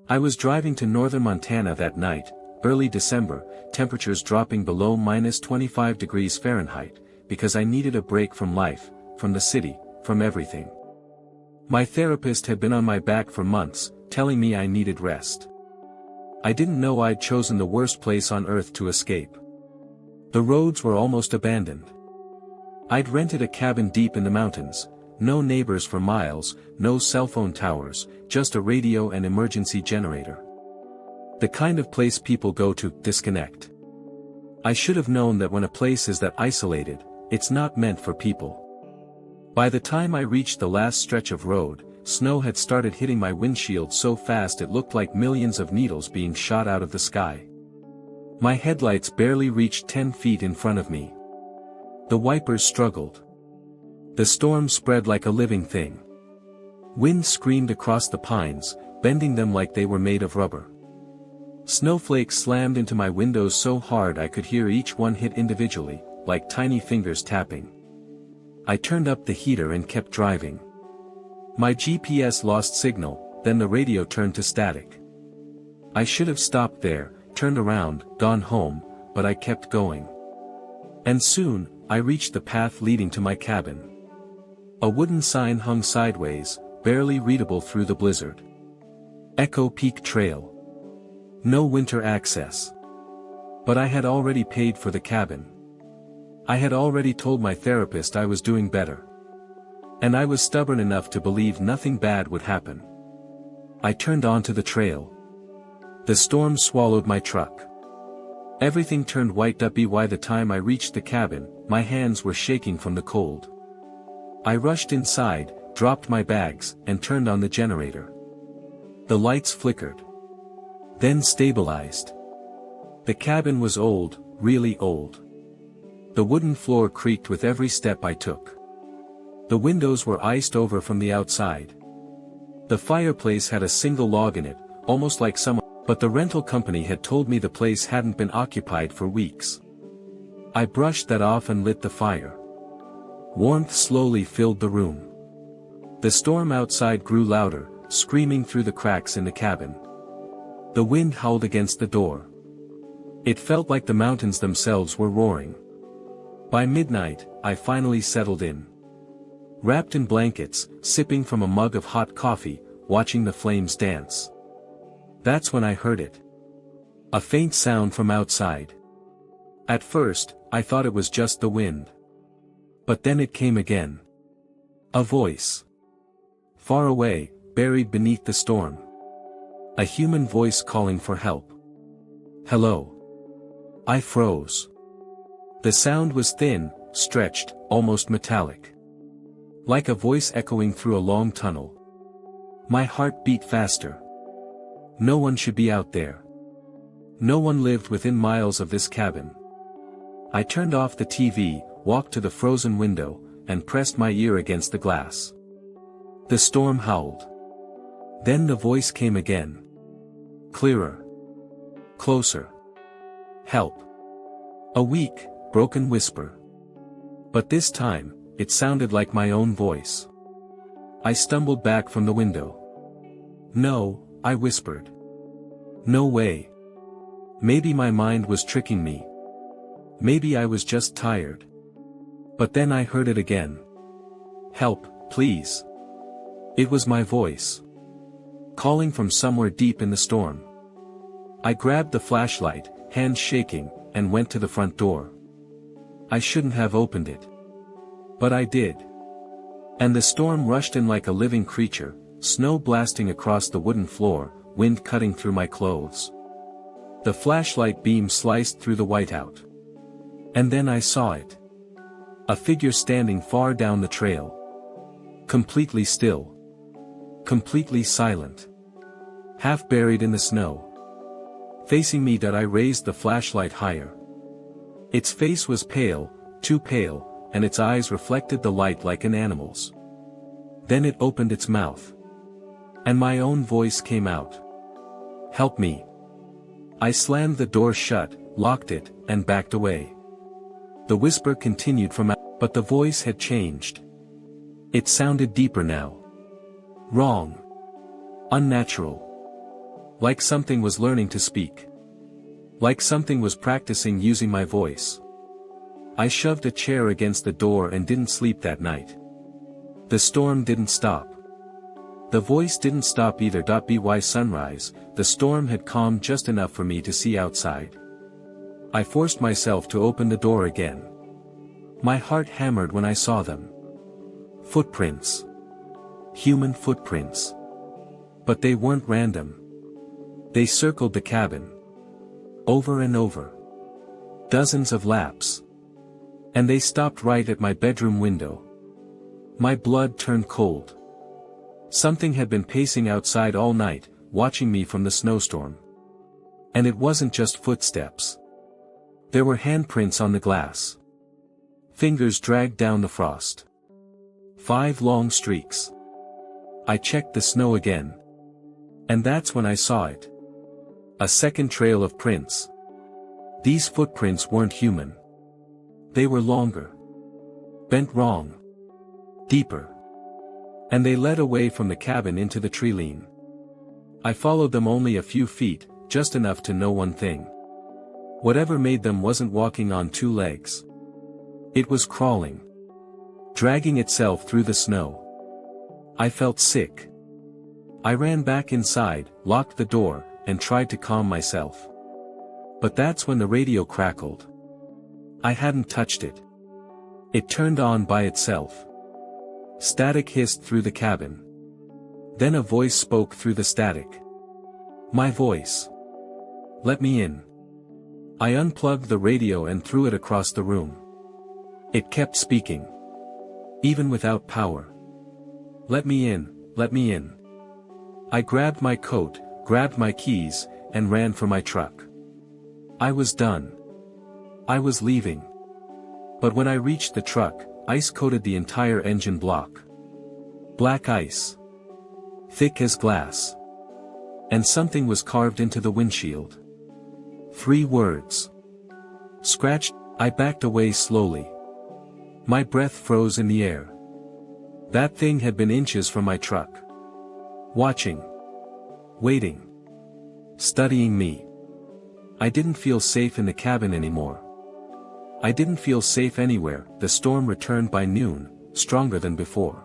I was driving to northern Montana that night, early December, temperatures dropping below -25 degrees Fahrenheit, because I needed a break from life, from the city, from everything. My therapist had been on my back for months, telling me I needed rest. I didn't know I'd chosen the worst place on earth to escape. The roads were almost abandoned. I'd rented a cabin deep in the mountains, no neighbors for miles, no cell phone towers, just a radio and emergency generator. The kind of place people go to disconnect. I should have known that when a place is that isolated, it's not meant for people. By the time I reached the last stretch of road, snow had started hitting my windshield so fast it looked like millions of needles being shot out of the sky. My headlights barely reached 10 feet in front of me. The wipers struggled. The storm spread like a living thing. Wind screamed across the pines, bending them like they were made of rubber. Snowflakes slammed into my windows so hard I could hear each one hit individually, like tiny fingers tapping. I turned up the heater and kept driving. My GPS lost signal, then the radio turned to static. I should have stopped there, turned around, gone home, but I kept going. And soon, I reached the path leading to my cabin. A wooden sign hung sideways, barely readable through the blizzard. Echo Peak Trail. No winter access. But I had already paid for the cabin. I had already told my therapist I was doing better. And I was stubborn enough to believe nothing bad would happen. I turned onto the trail. The storm swallowed my truck. Everything turned white by the time I reached the cabin, my hands were shaking from the cold. I rushed inside, dropped my bags, and turned on the generator. The lights flickered. Then stabilized. The cabin was old, really old. The wooden floor creaked with every step I took. The windows were iced over from the outside. The fireplace had a single log in it, almost like someone, but the rental company had told me the place hadn't been occupied for weeks. I brushed that off and lit the fire. Warmth slowly filled the room. The storm outside grew louder, screaming through the cracks in the cabin. The wind howled against the door. It felt like the mountains themselves were roaring. By midnight, I finally settled in. Wrapped in blankets, sipping from a mug of hot coffee, watching the flames dance. That's when I heard it. A faint sound from outside. At first, I thought it was just the wind. But then it came again. A voice. Far away, buried beneath the storm. A human voice calling for help. Hello. I froze. The sound was thin, stretched, almost metallic. Like a voice echoing through a long tunnel. My heart beat faster. No one should be out there. No one lived within miles of this cabin. I turned off the TV, walked to the frozen window, and pressed my ear against the glass. The storm howled. Then the voice came again. Clearer. Closer. Help. A weak, broken whisper. But this time, it sounded like my own voice. I stumbled back from the window. No, I whispered. No way. Maybe my mind was tricking me. Maybe I was just tired. But then I heard it again. Help, please. It was my voice. Calling from somewhere deep in the storm. I grabbed the flashlight, hands shaking, and went to the front door. I shouldn't have opened it. But I did. And the storm rushed in like a living creature, snow blasting across the wooden floor, wind cutting through my clothes. The flashlight beam sliced through the whiteout. And then I saw it. A figure standing far down the trail. Completely still. Completely silent. Half buried in the snow. Facing me, I raised the flashlight higher. Its face was pale, too pale, and its eyes reflected the light like an animal's. Then it opened its mouth. And my own voice came out. Help me. I slammed the door shut, locked it, and backed away. The whisper continued from out, but the voice had changed. It sounded deeper now. Wrong. Unnatural. Like something was learning to speak. Like something was practicing using my voice. I shoved a chair against the door and didn't sleep that night. The storm didn't stop. The voice didn't stop either. By sunrise, the storm had calmed just enough for me to see outside. I forced myself to open the door again. My heart hammered when I saw them. Footprints. Human footprints. But they weren't random. They circled the cabin. Over and over. Dozens of laps. And they stopped right at my bedroom window. My blood turned cold. Something had been pacing outside all night, watching me from the snowstorm. And it wasn't just footsteps. There were handprints on the glass. Fingers dragged down the frost. 5 long streaks. I checked the snow again. And that's when I saw it. A second trail of prints. These footprints weren't human. They were longer. Bent wrong. Deeper. And they led away from the cabin into the tree line. I followed them only a few feet, just enough to know one thing. Whatever made them wasn't walking on 2 legs. It was crawling. Dragging itself through the snow. I felt sick. I ran back inside, locked the door, and tried to calm myself. But that's when the radio crackled. I hadn't touched it. It turned on by itself. Static hissed through the cabin. Then a voice spoke through the static. My voice. Let me in. I unplugged the radio and threw it across the room. It kept speaking. Even without power. Let me in, let me in. I grabbed my coat, grabbed my keys, and ran for my truck. I was done. I was leaving. But when I reached the truck, ice coated the entire engine block. Black ice. Thick as glass. And something was carved into the windshield. 3 words. Scratched. I backed away slowly. My breath froze in the air. That thing had been inches from my truck. Watching. Waiting. Studying me. I didn't feel safe in the cabin anymore. I didn't feel safe anywhere. The storm returned by noon, stronger than before.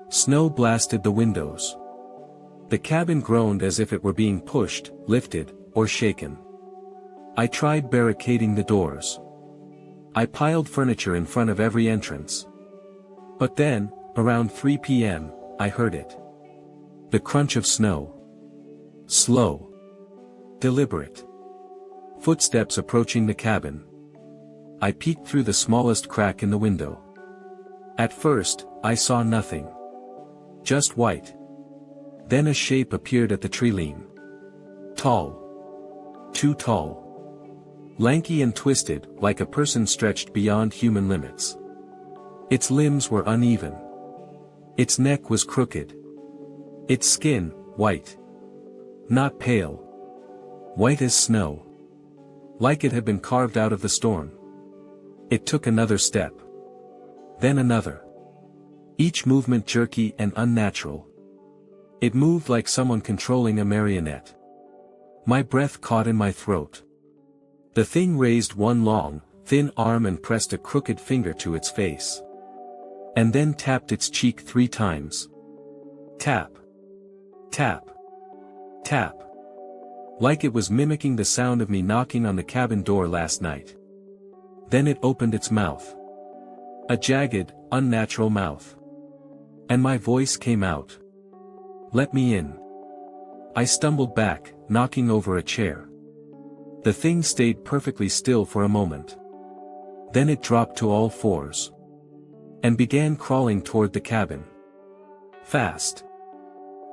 Snow blasted the windows. The cabin groaned as if it were being pushed, lifted, or shaken. I tried barricading the doors. I piled furniture in front of every entrance. But then, around 3 p.m., I heard it. The crunch of snow. Slow. Deliberate. Footsteps approaching the cabin. I peeked through the smallest crack in the window. At first, I saw nothing. Just white. Then a shape appeared at the tree line. Tall. Too tall. Lanky and twisted, like a person stretched beyond human limits. Its limbs were uneven. Its neck was crooked. Its skin, white. Not pale. White as snow. Like it had been carved out of the storm. It took another step. Then another. Each movement jerky and unnatural. It moved like someone controlling a marionette. My breath caught in my throat. The thing raised one long, thin arm and pressed a crooked finger to its face. And then tapped its cheek 3 times. Tap. Tap. Tap. Like it was mimicking the sound of me knocking on the cabin door last night. Then it opened its mouth. A jagged, unnatural mouth. And my voice came out. Let me in. I stumbled back, knocking over a chair. The thing stayed perfectly still for a moment. Then it dropped to all 4s. And began crawling toward the cabin. Fast.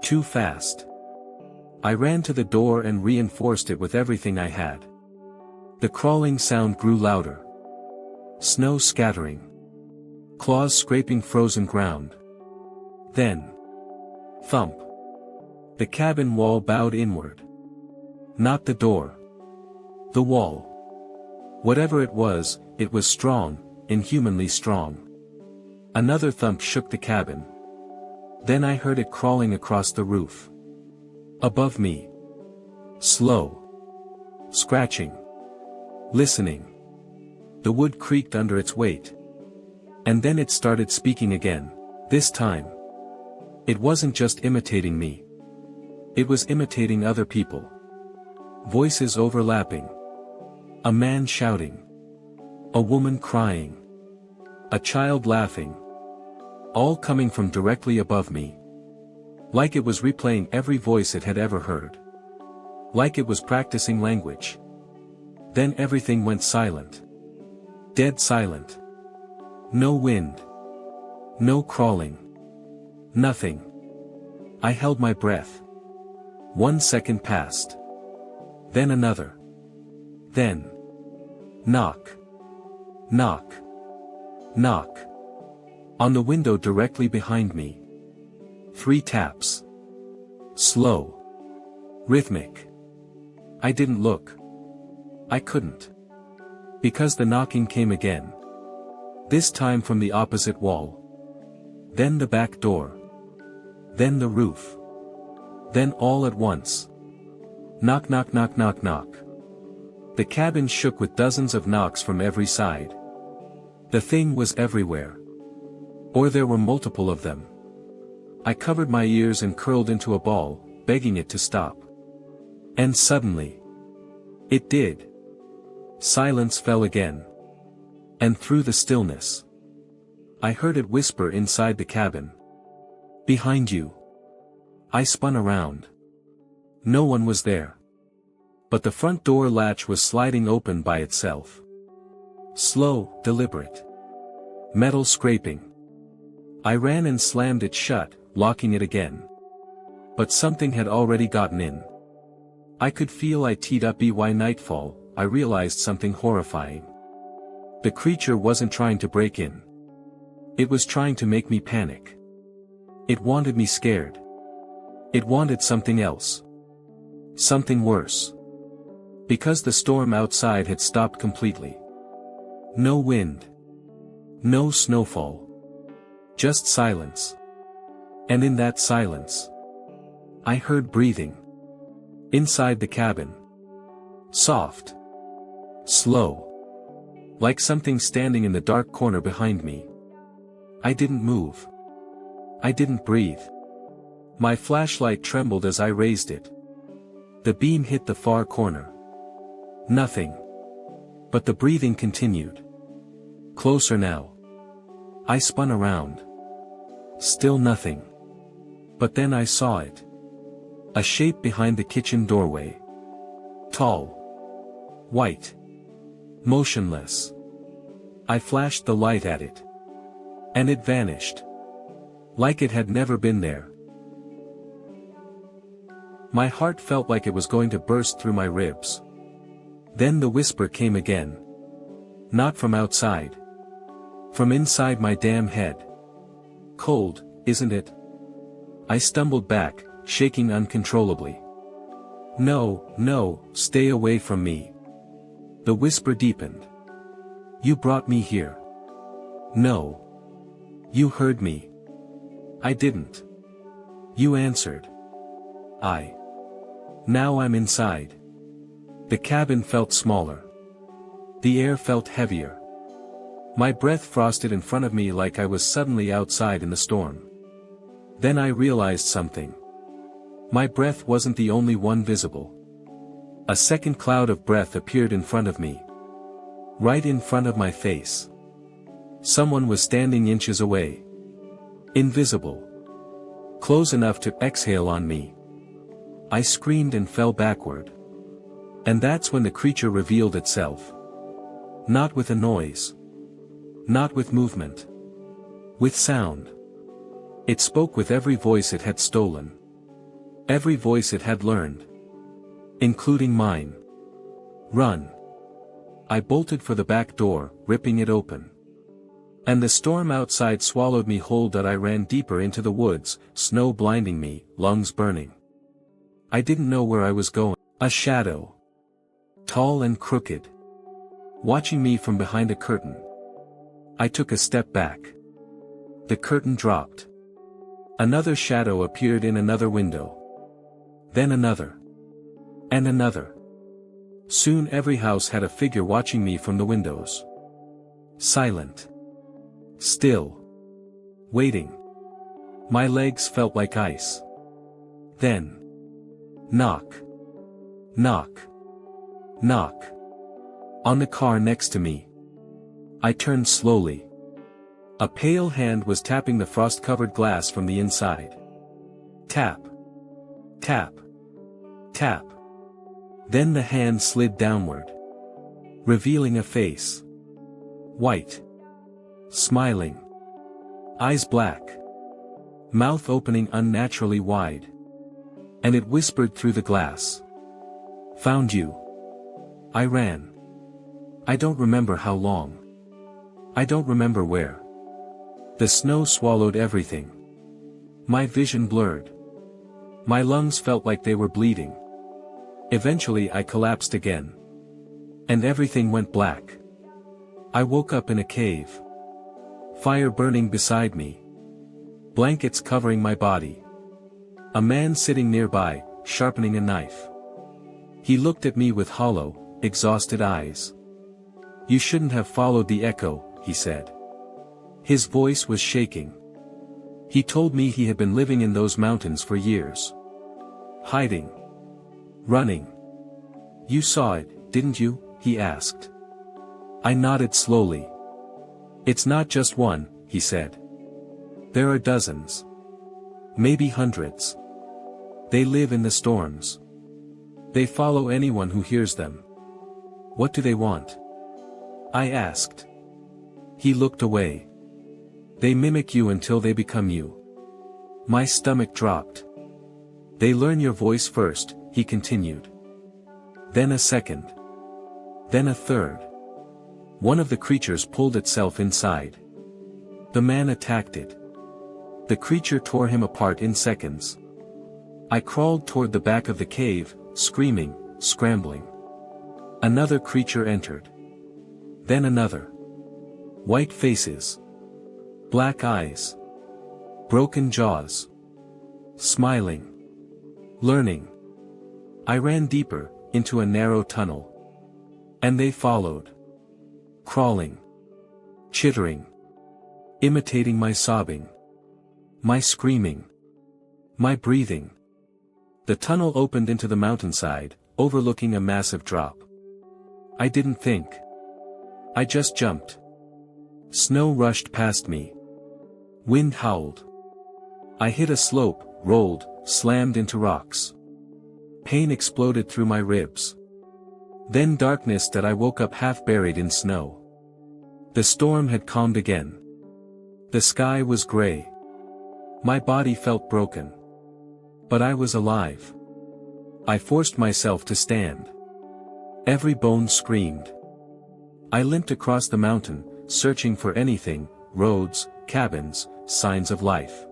Too fast. I ran to the door and reinforced it with everything I had. The crawling sound grew louder. Snow scattering. Claws scraping frozen ground. Then. Thump. The cabin wall bowed inward. Not the door. The wall. Whatever it was strong, inhumanly strong. Another thump shook the cabin. Then I heard it crawling across the roof. Above me. Slow. Scratching. Listening. The wood creaked under its weight. And then it started speaking again. This time. It wasn't just imitating me. It was imitating other people. Voices overlapping. A man shouting. A woman crying. A child laughing. All coming from directly above me. Like it was replaying every voice it had ever heard. Like it was practicing language. Then everything went silent. Dead silent. No wind. No crawling. Nothing. I held my breath. 1 second passed. Then another. Then. Knock. Knock. Knock. On the window directly behind me. 3 taps. Slow. Rhythmic. I didn't look. I couldn't. Because the knocking came again. This time from the opposite wall. Then the back door. Then the roof. Then all at once. Knock knock knock knock knock. The cabin shook with dozens of knocks from every side. The thing was everywhere. Or there were multiple of them. I covered my ears and curled into a ball, begging it to stop. And suddenly. It did. Silence fell again. And through the stillness. I heard it whisper inside the cabin. Behind you. I spun around. No one was there. But the front door latch was sliding open by itself. Slow, deliberate. Metal scraping. I ran and slammed it shut, locking it again. But something had already gotten in. I could feel it by nightfall. I realized something horrifying. The creature wasn't trying to break in. It was trying to make me panic. It wanted me scared. It wanted something else. Something worse. Because the storm outside had stopped completely. No wind. No snowfall. Just silence. And in that silence, I heard breathing. Inside the cabin. Soft. Slow. Like something standing in the dark corner behind me. I didn't move. I didn't breathe. My flashlight trembled as I raised it. The beam hit the far corner. Nothing. But the breathing continued. Closer now. I spun around. Still nothing. But then I saw it. A shape behind the kitchen doorway. Tall. White. Motionless. I flashed the light at it. And it vanished. Like it had never been there. My heart felt like it was going to burst through my ribs. Then the whisper came again. Not from outside. From inside my damn head. Cold, isn't it? I stumbled back, shaking uncontrollably. No, no, stay away from me. The whisper deepened. You brought me here. No. You heard me. I didn't. You answered. Now I'm inside. The cabin felt smaller. The air felt heavier. My breath frosted in front of me like I was suddenly outside in the storm. Then I realized something. My breath wasn't the only one visible. A second cloud of breath appeared in front of me. Right in front of my face. Someone was standing inches away. Invisible. Close enough to exhale on me. I screamed and fell backward. And that's when the creature revealed itself. Not with a noise. Not with movement. With sound. It spoke with every voice it had stolen. Every voice it had learned. Including mine. Run. I bolted for the back door, ripping it open. And the storm outside swallowed me whole. That I ran deeper into the woods, snow blinding me, lungs burning. I didn't know where I was going. A shadow. Tall and crooked. Watching me from behind a curtain. I took a step back. The curtain dropped. Another shadow appeared in another window. Then another. And another. Soon every house had a figure watching me from the windows. Silent. Still. Waiting. My legs felt like ice. Then. Knock. Knock. Knock. On the car next to me. I turned slowly. A pale hand was tapping the frost-covered glass from the inside. Tap. Tap. Tap. Then the hand slid downward, revealing a face. White. Smiling. Eyes black. Mouth opening unnaturally wide. And it whispered through the glass. Found you. I ran. I don't remember how long. I don't remember where. The snow swallowed everything. My vision blurred. My lungs felt like they were bleeding. Eventually I collapsed again. And everything went black. I woke up in a cave. Fire burning beside me. Blankets covering my body. A man sitting nearby, sharpening a knife. He looked at me with hollow, exhausted eyes. You shouldn't have followed the echo, he said. His voice was shaking. He told me he had been living in those mountains for years. Hiding. Running. You saw it, didn't you? He asked. I nodded slowly. It's not just one, he said. There are dozens. Maybe hundreds. They live in the storms. They follow anyone who hears them. What do they want? I asked. He looked away. They mimic you until they become you. My stomach dropped. They learn your voice first, he continued. Then a second. Then a third. One of the creatures pulled itself inside. The man attacked it. The creature tore him apart in seconds. I crawled toward the back of the cave, screaming, scrambling. Another creature entered. Then another. White faces. Black eyes. Broken jaws. Smiling. Learning. I ran deeper, into a narrow tunnel. And they followed. Crawling. Chittering. Imitating my sobbing. My screaming. My breathing. The tunnel opened into the mountainside, overlooking a massive drop. I didn't think. I just jumped. Snow rushed past me. Wind howled. I hit a slope, rolled, slammed into rocks. Pain exploded through my ribs. Then darkness that I woke up half buried in snow. The storm had calmed again. The sky was gray. My body felt broken. But I was alive. I forced myself to stand. Every bone screamed. I limped across the mountain, searching for anything, roads, cabins, signs of life.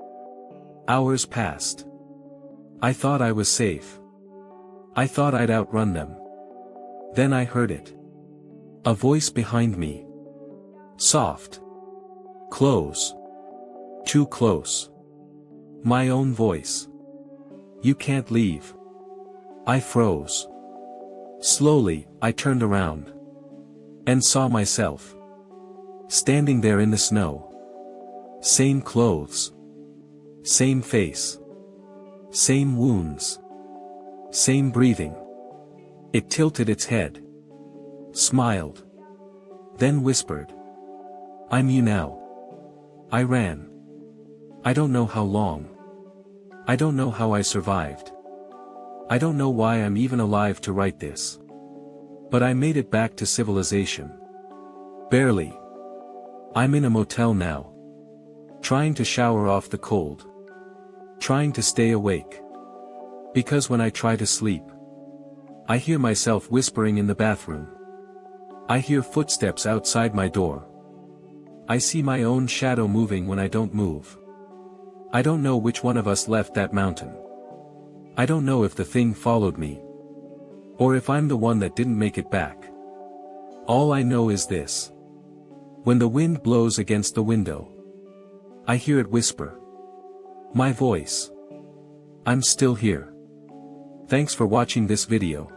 Hours passed. I thought I was safe. I thought I'd outrun them. Then I heard it. A voice behind me. Soft. Close. Too close. My own voice. You can't leave. I froze. Slowly, I turned around. And saw myself. Standing there in the snow. Same clothes. Same face. Same wounds. Same breathing. It tilted its head. Smiled. Then whispered. I'm you now. I ran. I don't know how long. I don't know how I survived. I don't know why I'm even alive to write this. But I made it back to civilization. Barely. I'm in a motel now. Trying to shower off the cold. Trying to stay awake. Because when I try to sleep, I hear myself whispering in the bathroom. I hear footsteps outside my door. I see my own shadow moving when I don't move. I don't know which one of us left that mountain. I don't know if the thing followed me. Or if I'm the one that didn't make it back. All I know is this. When the wind blows against the window, I hear it whisper. My voice. I'm still here. Thanks for watching this video.